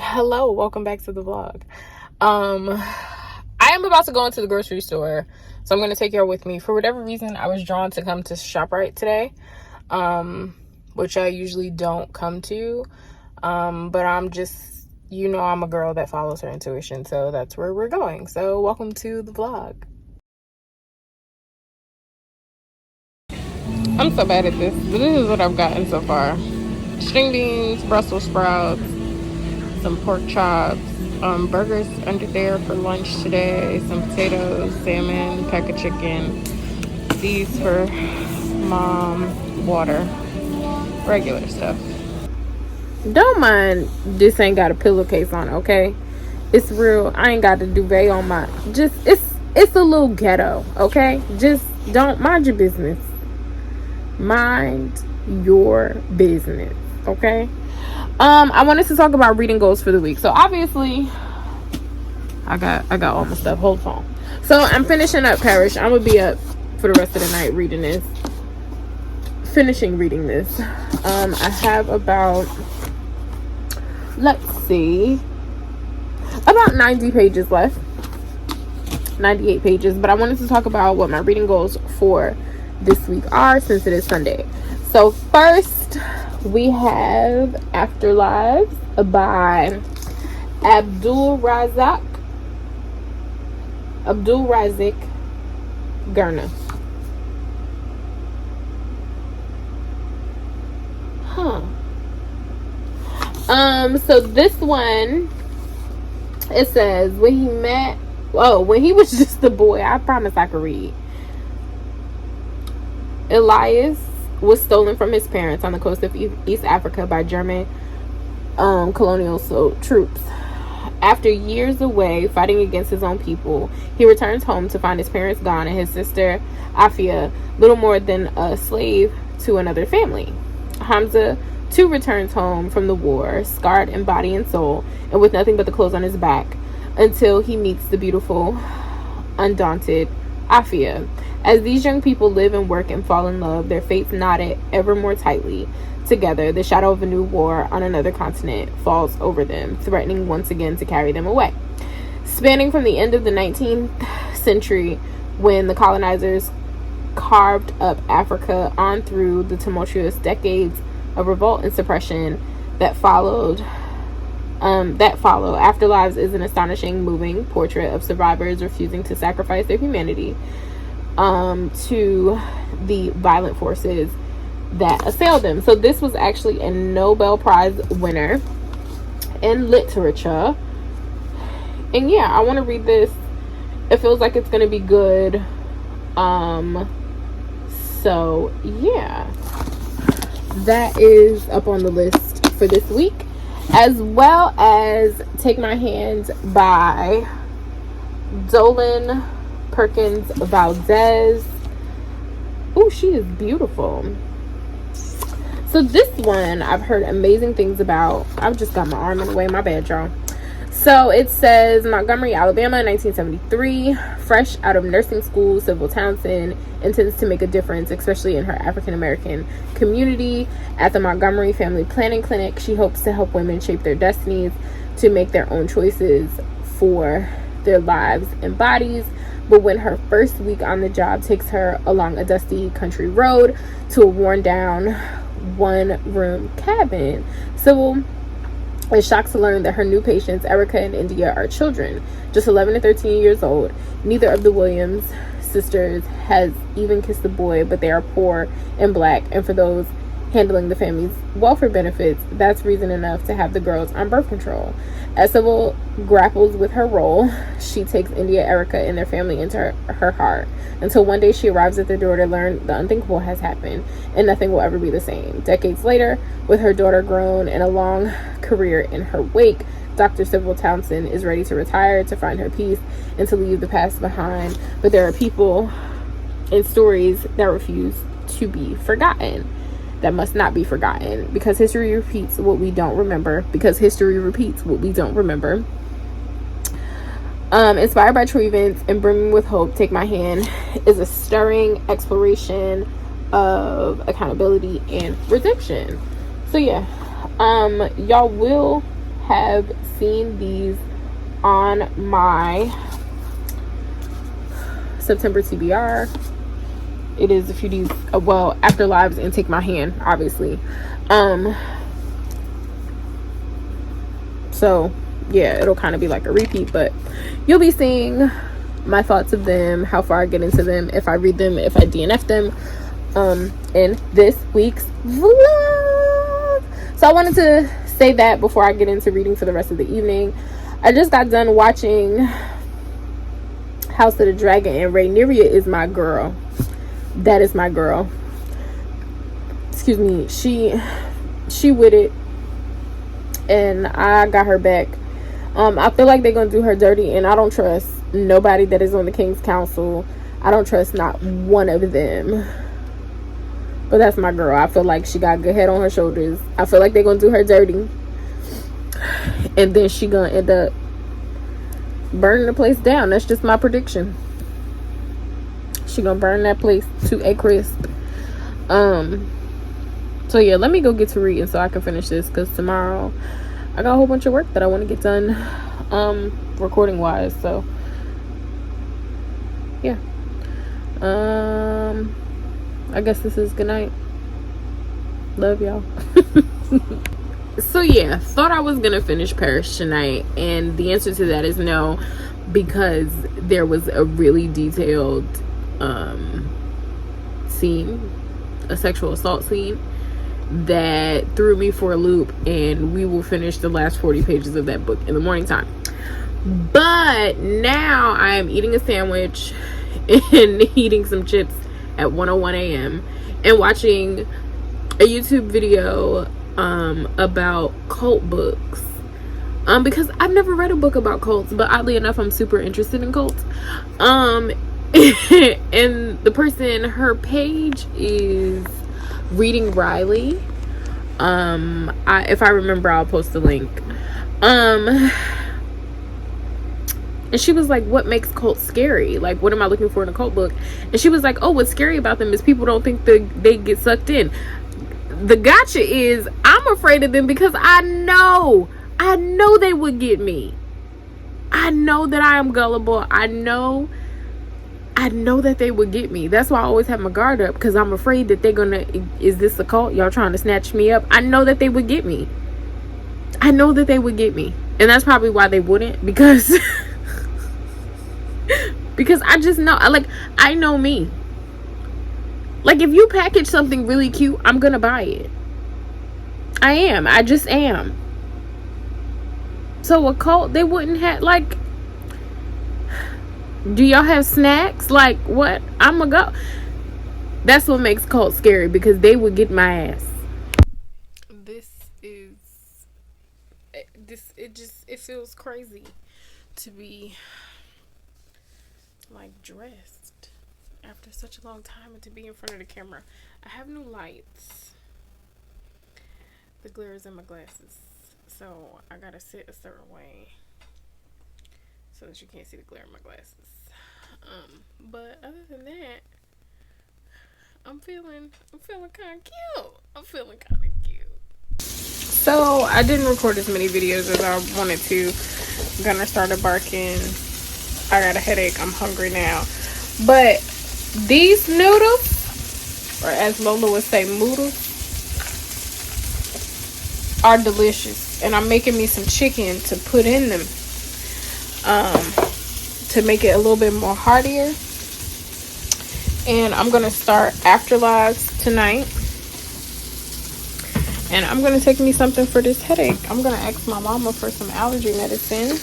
Hello, welcome back to the vlog. I am about to go into the grocery store, so I'm going to take y'all with me. For whatever reason, I was drawn to come to ShopRite today, which I usually don't come to, but I'm just, I'm a girl that follows her intuition, so that's where we're going. So welcome to the vlog. I'm so bad at this, but this is what I've gotten so far. String beans, Brussels sprouts, some pork chops, burgers under there for lunch today, some potatoes, salmon, pack of chicken, these for mom, water, regular stuff. Don't mind this ain't got a pillowcase on, okay? It's real. I ain't got a duvet on my, it's a little ghetto, okay? Just don't mind your business. Mind your business, okay? I wanted to talk about reading goals for the week. So obviously I got all my stuff. Hold on. So I'm finishing up Parish. I'm gonna be up for the rest of the night reading this. Finishing reading this. I have about, let's see, about 90 pages left. 98 pages. But I wanted to talk about what my reading goals for this week are, since it is Sunday. So first we have Afterlife by Abdul Razak Gurna. So this one, it says when he was just a boy, I promise I could read. Elias was stolen from his parents on the coast of East Africa by German colonial troops. After years away fighting against his own people, he returns home to find his parents gone and his sister Afia little more than a slave to another family. Hamza too returns home from the war, scarred in body and soul, and with nothing but the clothes on his back, until he meets the beautiful, undaunted Afia. As these young people live and work and fall in love, their fates knotted ever more tightly together. The shadow of a new war on another continent falls over them, threatening once again to carry them away. Spanning from the end of the 19th century, when the colonizers carved up Africa, on through the tumultuous decades of revolt and suppression that follow. Afterlives is an astonishing, moving portrait of survivors refusing to sacrifice their humanity to the violent forces that assailed them. So this was actually a Nobel Prize winner in literature, and yeah, I want to read this. It feels like it's gonna be good. So yeah, that is up on the list for this week, as well as Take My Hand by Dolan Perkins Valdez. Oh, she is beautiful. So this one I've heard amazing things about. I've just got my arm in the way, my bad, y'all. So it says, Montgomery, Alabama, 1973. Fresh out of nursing school, Sybil Townsend intends to make a difference, especially in her African American community. At the Montgomery Family Planning Clinic, she hopes to help women shape their destinies, to make their own choices for their lives and bodies. But when her first week on the job takes her along a dusty country road to a worn down one-room cabin, Sybil is shocked to learn that her new patients, Erica and India, are children, just 11 and 13 years old. Neither of the Williams sisters has even kissed a boy, but they are poor and black, and for those handling the family's welfare benefits, that's reason enough to have the girls on birth control. As Sybil grapples with her role, she takes India, Erica, and their family into her heart, until one day she arrives at their door to learn the unthinkable has happened, and nothing will ever be the same. Decades later, with her daughter grown and a long career in her wake, Dr. Sybil Townsend is ready to retire, to find her peace, and to leave the past behind. But there are people and stories that refuse to be forgotten, that must not be forgotten, because history repeats what we don't remember. Inspired by true events and brimming with hope, Take My Hand is a stirring exploration of accountability and redemption. So yeah, y'all will have seen these on my September TBR. It is a few days, well, Afterlives and Take My Hand, obviously. So yeah, it'll kind of be like a repeat, but you'll be seeing my thoughts of them, how far I get into them, if I read them, if I DNF them, in this week's vlog. So I wanted to say that before I get into reading for the rest of the evening. I just got done watching House of the Dragon, and Rhaenyra is my girl. That is my girl. Excuse me. She with it, and I got her back. I feel like they're gonna do her dirty, and I don't trust nobody that is on the King's Council. I don't trust not one of them. But that's my girl. I feel like she got a good head on her shoulders. I feel like they're gonna do her dirty, and then she gonna end up burning the place down. That's just my prediction. She gonna burn that place to a crisp. So yeah, let me go get to reading so I can finish this, because tomorrow I got a whole bunch of work that I want to get done, recording wise. So yeah, I guess this is good night. Love y'all. So yeah, thought I was gonna finish Parish tonight, and the answer to that is no, because there was a really detailed scene, a sexual assault scene, that threw me for a loop, and we will finish the last 40 pages of that book in the morning time. But now I am eating a sandwich and eating some chips at 1:01 a.m. and watching a YouTube video about cult books, because I've never read a book about cults, but oddly enough I'm super interested in cults. And the person, her page is Reading Riley. If I remember, I'll post the link. And she was like, what makes cults scary? Like, what am I looking for in a cult book? And she was like, oh, what's scary about them is people don't think that they get sucked in. The gotcha is, I'm afraid of them because I know they would get me. I know that I am gullible. I know that they would get me. That's why I always have my guard up, because I'm afraid that they're gonna, is this a cult? Y'all trying to snatch me up? I know that they would get me. I know that they would get me. And that's probably why they wouldn't, because because I just know, I know me. Like, if you package something really cute, I'm gonna buy it. I just am. So a cult, they wouldn't have, like, do y'all have snacks? Like, what? I'ma go. That's what makes cults scary, because they would get my ass. It feels crazy to be, like, dressed after such a long time and to be in front of the camera. I have new lights. The glare is in my glasses, so I gotta sit a certain way so that you can't see the glare in my glasses. But other than that, I'm feeling kind of cute. So I didn't record as many videos as I wanted to. I'm gonna start barking. I got a headache. I'm hungry now. But these noodles, or as Lola would say, moodles, are delicious. And I'm making me some chicken to put in them, to make it a little bit more heartier. And I'm gonna start Afterlife tonight, and I'm gonna take me something for this headache. I'm gonna ask my mama for some allergy medicine,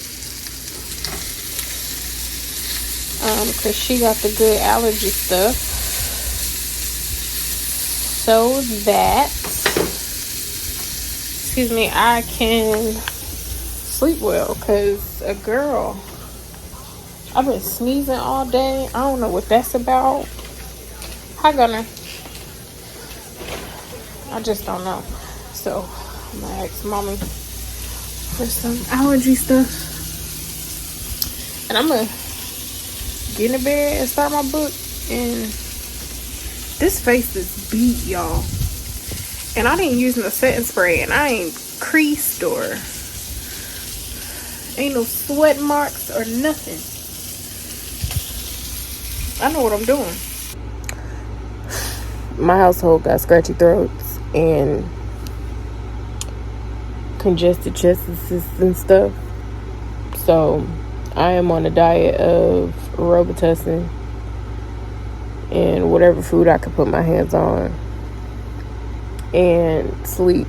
because she got the good allergy stuff, so that, excuse me, I can sleep well. Because I've been sneezing all day. I don't know what that's about. I just don't know. So I'm gonna ask mommy for some allergy stuff, and I'm gonna get in bed and start my book. And this face is beat, y'all. And I didn't use no setting spray, and I ain't creased or Ain't no sweat marks or nothing. I know what I'm doing. My household got scratchy throats and congested chests and stuff. So I am on a diet of Robitussin and whatever food I could put my hands on, and sleep.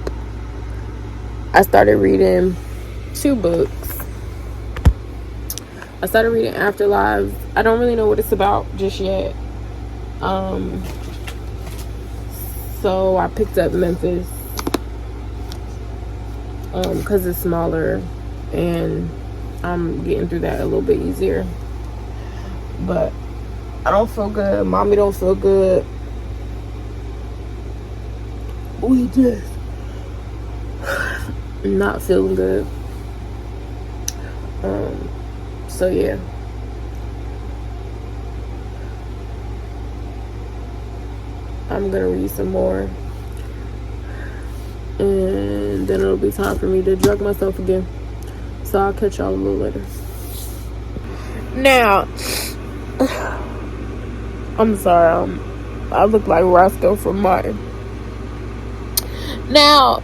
I started reading 2 books. I started reading Afterlife. I don't really know what it's about just yet. So I picked up Memphis because it's smaller and I'm getting through that a little bit easier. But I don't feel good. Mommy don't feel good. We just not feeling good. So yeah. I'm gonna read some more, and then it'll be time for me to drug myself again. So I'll catch y'all a little later. Now, I'm sorry, I look like Roscoe from Martin. Now,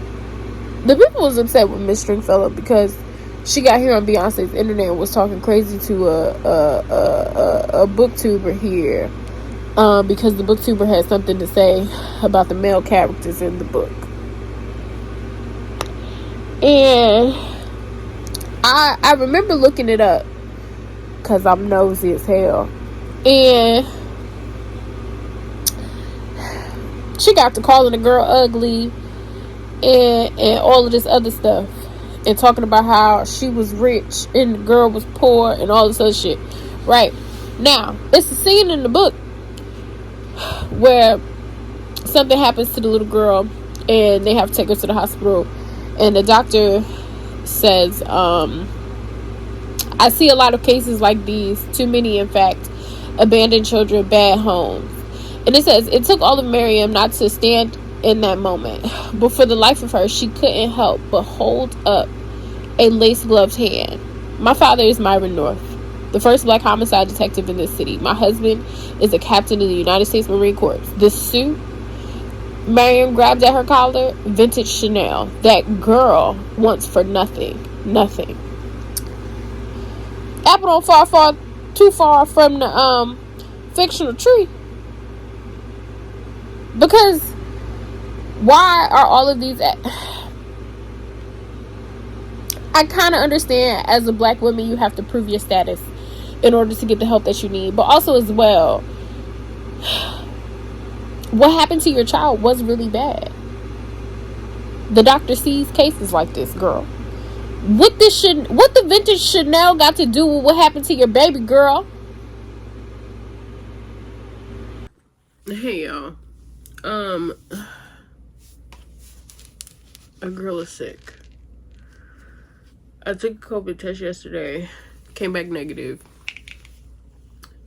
the people was upset with Miss Stringfellow because she got here on Beyonce's internet and was talking crazy to a booktuber here, because the booktuber had something to say about the male characters in the book. And I remember looking it up because I'm nosy as hell, and she got to calling the girl ugly and all of this other stuff, and talking about how she was rich and the girl was poor and all this other shit. Right now, it's a scene in the book where something happens to the little girl and they have to take her to the hospital, and the doctor says, I see a lot of cases like these, too many in fact, abandoned children, bad homes. And it says, it took all of Miriam not to stand in that moment, but for the life of her, she couldn't help but hold up a lace-gloved hand. My father is Myron North, the first black homicide detective in this city. My husband is a captain in the United States Marine Corps. This suit, Miriam grabbed at her collar, vintage Chanel. That girl wants for nothing. Apple don't fall too far from the fictional tree. Because why are all of these... I kind of understand, as a black woman, you have to prove your status in order to get the help that you need. But also, as well, what happened to your child was really bad. The doctor sees cases like this, girl. What the vintage Chanel got to do with what happened to your baby girl? Hey, y'all. A girl is sick. I took a COVID test yesterday. Came back negative.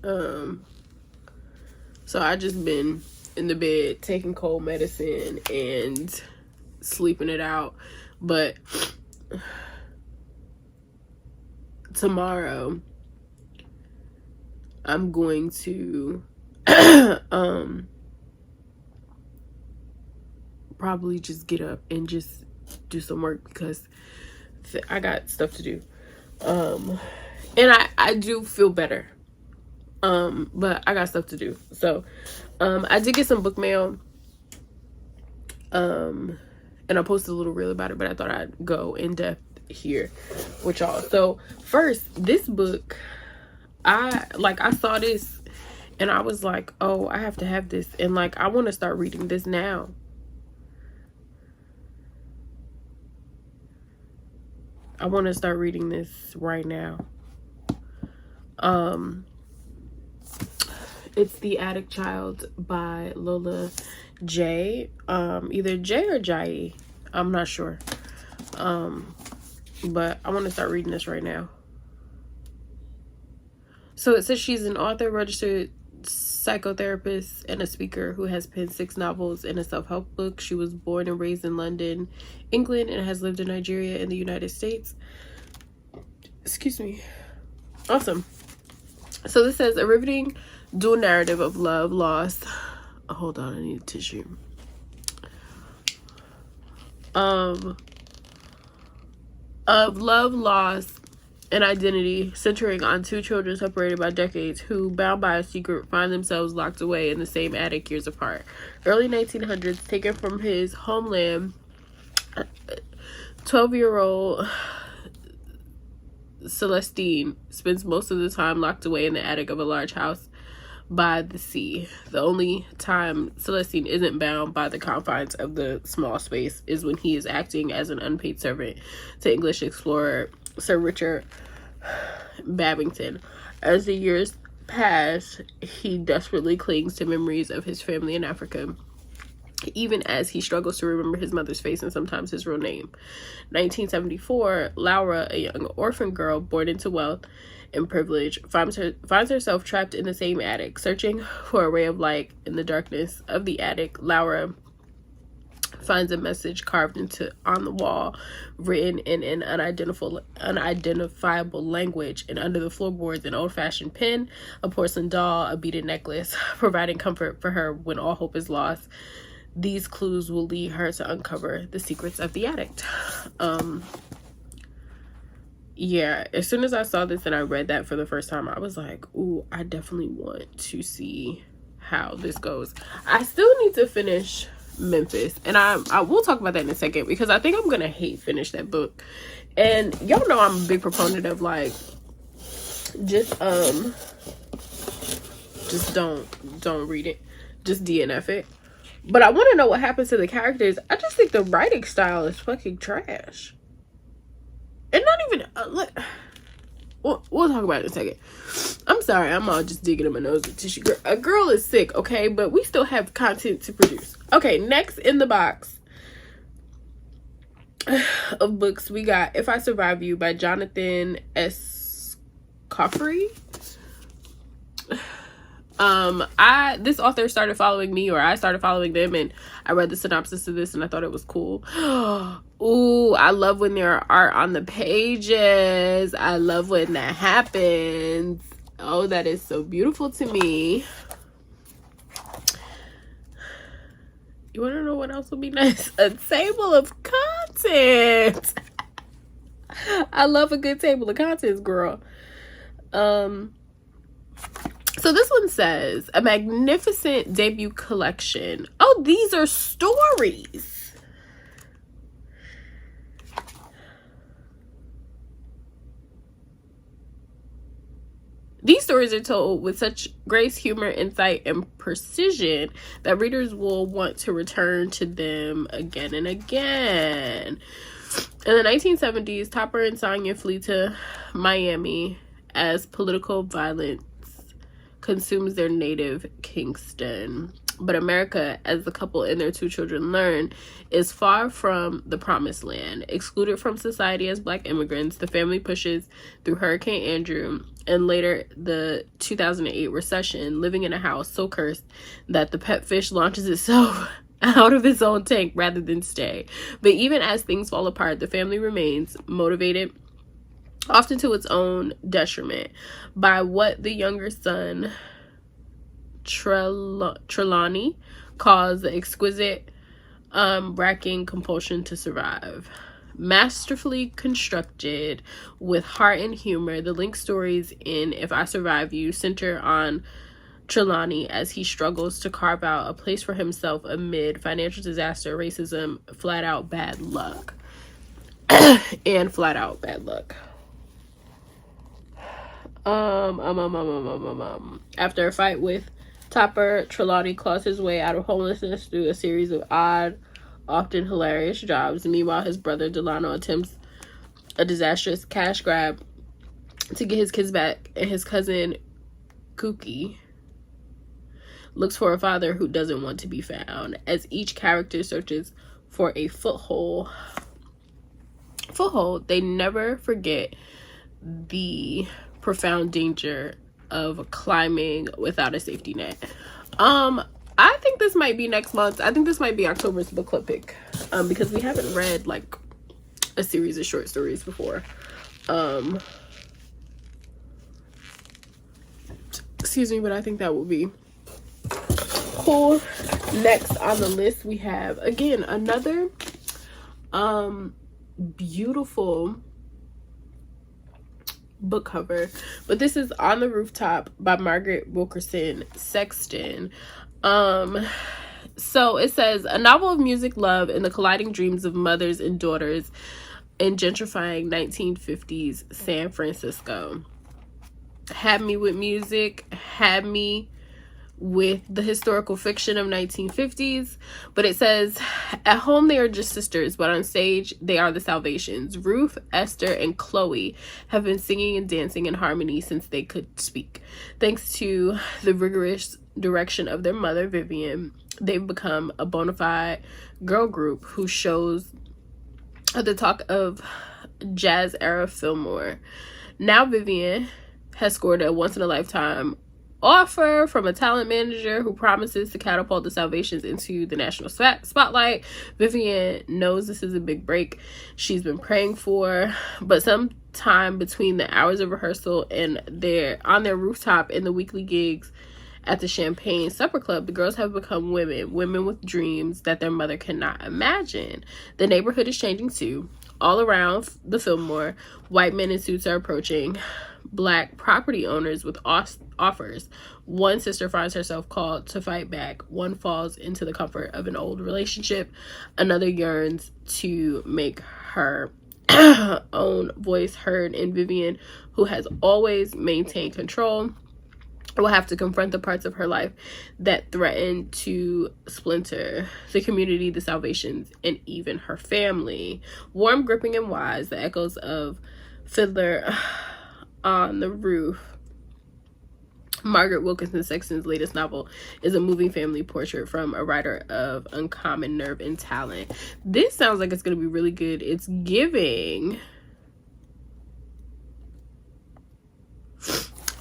So I just been in the bed taking cold medicine and sleeping it out. But tomorrow I'm going to probably just get up and just do some work because I got stuff to do. And I do feel better. But I got stuff to do. So I did get some book mail. And I posted a little reel about it, but I thought I'd go in depth here with y'all. So first, this book, I saw this and I was like, oh, I have to have this, and like I want to start reading this now. I want to start reading this right now. It's The Addict Child by Lola J. Either J or Jai. I'm not sure. But I want to start reading this right now. So it says she's an author, registered psychotherapist, and a speaker who has penned 6 novels and a self-help book. She was born and raised in London, England, and has lived in Nigeria and the United States. Excuse me. Awesome. So this says a riveting dual narrative of love, loss. Oh, hold on, I need a tissue. Of love, loss, and identity, centering on two children separated by decades who, bound by a secret, find themselves locked away in the same attic years apart. Early 1900s, taken from his homeland, 12-year-old Celestine spends most of the time locked away in the attic of a large house by the sea. The only time Celestine isn't bound by the confines of the small space is when he is acting as an unpaid servant to English explorer Sir Richard Babington. As the years pass, he desperately clings to memories of his family in Africa, even as he struggles to remember his mother's face and sometimes his real name. 1974, Laura, a young orphan girl born into wealth and privilege, finds herself trapped in the same attic. Searching for a ray of light in the darkness of the attic, Laura finds a message carved on the wall, written in an unidentifiable language, and under the floorboards an old-fashioned pen, a porcelain doll, a beaded necklace, providing comfort for her when all hope is lost. These clues will lead her to uncover the secrets of the addict. Yeah, as soon as I saw this and I read that for the first time, I was like, ooh, I definitely want to see how this goes. I still need to finish Memphis, and I will talk about that in a second, because I think I'm gonna finish that book. And y'all know I'm a big proponent of like just don't read it, just DNF it. But I want to know what happens to the characters. I just think the writing style is fucking trash. And not even we'll talk about it in a second. I'm sorry, I'm all just digging in my nose with tissue. A girl is sick, okay, but we still have content to produce. Okay, next in the box of books, we got If I Survive You by Jonathan S. Coffrey. This author started following me, or I started following them, and I read the synopsis of this and I thought it was cool. Ooh, I love when there are art on the pages. I love when that happens. Oh, that is so beautiful to me. You want to know what else would be nice? A table of contents. I love a good table of contents, girl. So this one says, a magnificent debut collection. Oh, these are stories. These stories are told with such grace, humor, insight, and precision that readers will want to return to them again and again. In the 1970s, Topper and Sonia flee to Miami as political violence consumes their native Kingston. But America, as the couple and their two children learn, is far from the promised land. Excluded from society as Black immigrants, the family pushes through Hurricane Andrew and later the 2008 recession, living in a house so cursed that the pet fish launches itself out of its own tank rather than stay. But even as things fall apart, the family remains motivated, often to its own detriment, by what the younger son Trelawney calls the exquisite racking compulsion to survive. Masterfully constructed with heart and humor, the linked stories in If I Survive You center on Trelawney as he struggles to carve out a place for himself amid financial disaster, racism, flat out bad luck. And flat out bad luck. After a fight with Topper, Trelawney claws his way out of homelessness through a series of odd, often hilarious jobs. Meanwhile, his brother Delano attempts a disastrous cash grab to get his kids back, and his cousin Kookie looks for a father who doesn't want to be found. As each character searches for a foothold, they never forget the profound danger of climbing without a safety net. I think this might be next month. I think this might be October's book club pick, because we haven't read like a series of short stories before. Excuse me, but I think that would be cool. Next on the list, we have, again, another beautiful book cover, but this is On the Rooftop by Margaret Wilkerson, Sexton. So it says, a novel of music, love, and the colliding dreams of mothers and daughters in gentrifying 1950s San Francisco. Had me with music, had me with the historical fiction of 1950s. But it says, at home they are just sisters, but on stage they are the Salvations. Ruth, Esther, and Chloe have been singing and dancing in harmony since they could speak. Thanks to the rigorous direction of their mother, Vivian, they've become a bona fide girl group who shows at the talk of jazz era Fillmore. Now Vivian has scored a once-in-a-lifetime offer from a talent manager who promises to catapult the Salvations into the national spotlight. Vivian knows this is a big break she's been praying for, but sometime between the hours of rehearsal and on their rooftop and the weekly gigs at the Champagne Supper Club, the girls have become women with dreams that their mother cannot imagine. The neighborhood is changing too. All around the Fillmore, white men in suits are approaching Black property owners with offers. One sister finds herself called to fight back. One falls into the comfort of an old relationship. Another yearns to make her own voice heard. And Vivian, who has always maintained control, will have to confront the parts of her life that threaten to splinter the community, the Salvations, and even her family. Warm, gripping, and wise, the echoes of Fiddler on the Roof, Margaret Wilkerson Sexton's latest novel, is a moving family portrait from a writer of uncommon nerve and talent. This sounds like it's going to be really good. It's giving...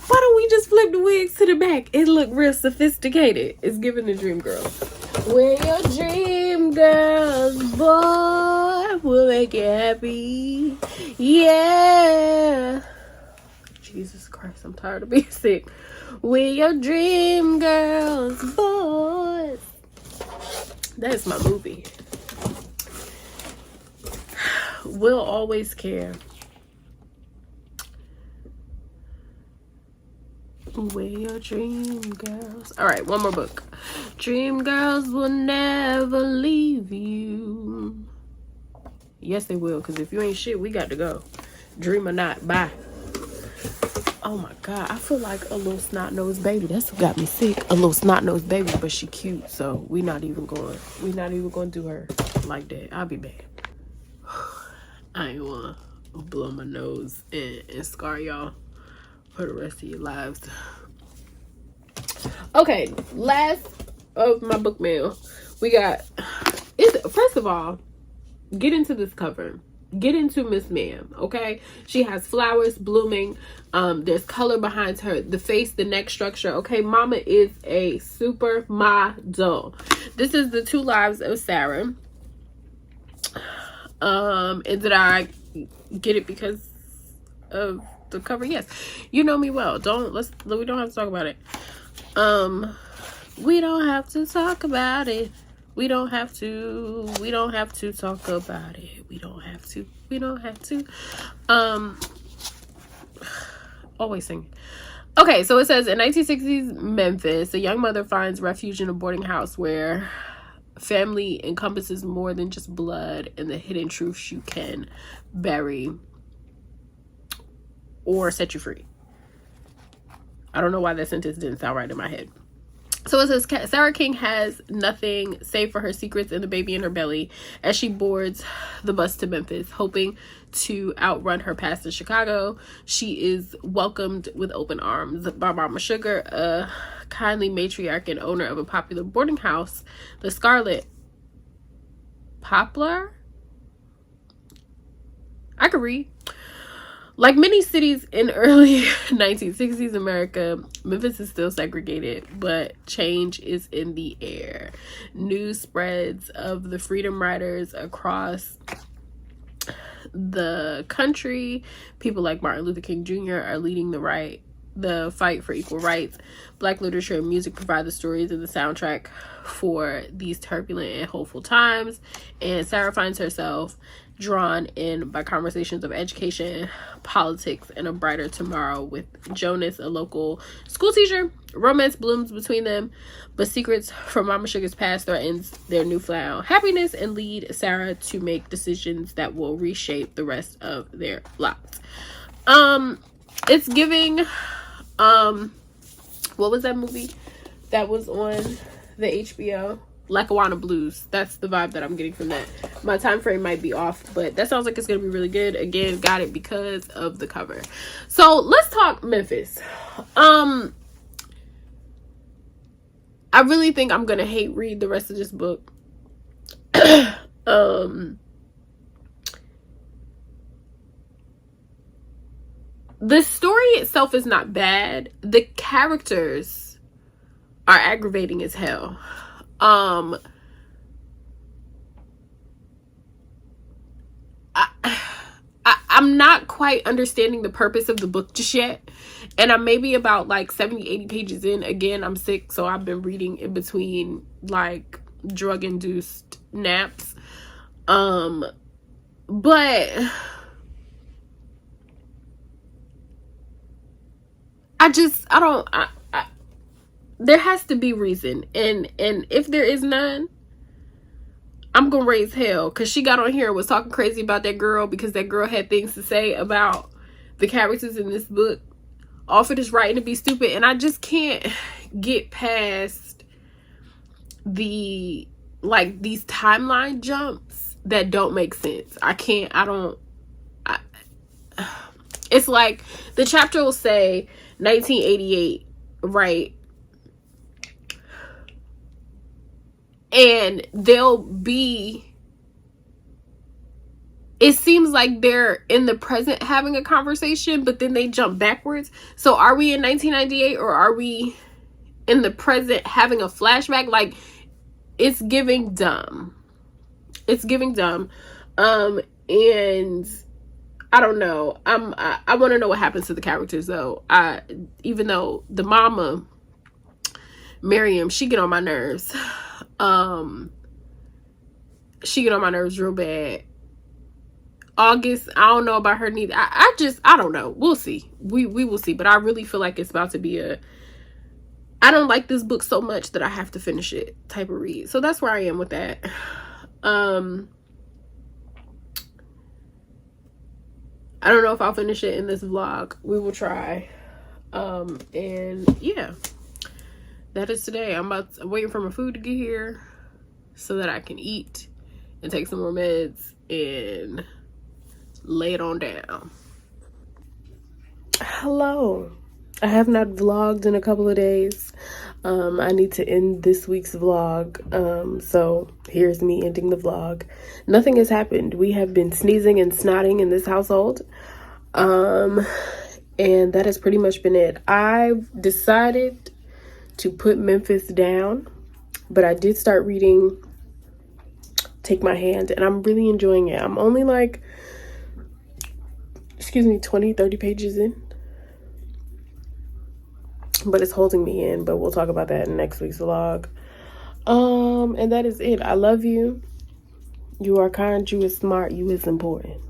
Why don't we just flip the wigs to the back? It look real sophisticated. It's giving the dream girl. We're your dream girls, boy. We'll make you happy. Yeah. Jesus Christ, I'm tired of being sick. We're your dream girls, boys. That is my movie. We'll always care. We're your dream girls. All right, one more book. Dream girls will never leave you. Yes, they will, because if you ain't shit, we got to go. Dream or not, bye. Oh my God, I feel like a little snot-nosed baby. That's what got me sick. A little snot-nosed baby, but she cute, so we not even going to do her like that. I'll be bad. I ain't wanna blow my nose and scar y'all for the rest of your lives. Okay, last of my book mail. We got, first of all, get into this cover. Get into Miss Ma'am, okay? She has flowers blooming. There's color behind her. The face, the neck structure, okay? Mama is a super model. This is The Two Lives of Sarah. And did I get it because of the cover? Yes. You know me well. We don't have to talk about it. We don't have to talk about it. We don't have to talk about it. We don't have to. Always singing. Okay, so it says, in 1960s Memphis, a young mother finds refuge in a boarding house where family encompasses more than just blood and the hidden truths you can bury or set you free. I don't know why that sentence didn't sound right in my head. So it says, Sarah King has nothing save for her secrets and the baby in her belly as she boards the bus to Memphis, hoping to outrun her past in Chicago. She is welcomed with open arms by Mama Sugar, a kindly matriarch and owner of a popular boarding house, the Scarlet Poplar. I could read. Like many cities in early 1960s America, Memphis is still segregated, but change is in the air. News spreads of the freedom riders across the country. People like Martin Luther King Jr. are leading the right the fight for equal rights. Black literature and music provide the stories and the soundtrack for these turbulent and hopeful times. And Sarah finds herself drawn in by conversations of education, politics, and a brighter tomorrow with Jonas, a local school teacher. Romance blooms between them, but secrets from Mama Sugar's past threatens their newfound happiness and lead Sarah to make decisions that will reshape the rest of their lives. It's giving, what was that movie that was on the HBO? Lackawanna Blues. That's the vibe that I'm getting from that. My time frame might be off, but that sounds like it's gonna be really good. Again, got it because of the cover. So let's talk Memphis. I really think I'm gonna hate read the rest of this book. The story itself is not bad. The characters are aggravating as hell. I'm not quite understanding the purpose of the book just yet. And I'm maybe about like 70, 80 pages in. Again, I'm sick, so I've been reading in between like drug-induced naps. But there has to be reason. And if there is none, I'm gonna raise hell, because she got on here and was talking crazy about that girl because that girl had things to say about the characters in this book, all for this writing to be stupid. And I just can't get past these timeline jumps that don't make sense. It's like the chapter will say 1988, right? And it seems like they're in the present having a conversation, but then they jump backwards. So are we in 1998 or are we in the present having a flashback? Like, it's giving dumb. It's giving dumb. And I don't know. I want to know what happens to the characters though. Even though the mama, Miriam, she get on my nerves. She get on my nerves real bad. August, I don't know about her neither. I don't know. We'll see. We will see. But I really feel like it's about to be I don't like this book so much that I have to finish it type of read. So that's where I am with that. I don't know if I'll finish it in this vlog. We will try. And yeah, that is today. I'm waiting for my food to get here so that I can eat and take some more meds and lay it on down. Hello. I have not vlogged in a couple of days. I need to end this week's vlog. So here's me ending the vlog. Nothing has happened. We have been sneezing and snotting in this household. And that has pretty much been it. I've decided to put Memphis down, but I did start reading Take My Hand, and I'm really enjoying it. I'm only like, 20, 30 pages in. But it's holding me in, but we'll talk about that in next week's vlog. And that is it. I love you. You are kind, you is smart, you is important.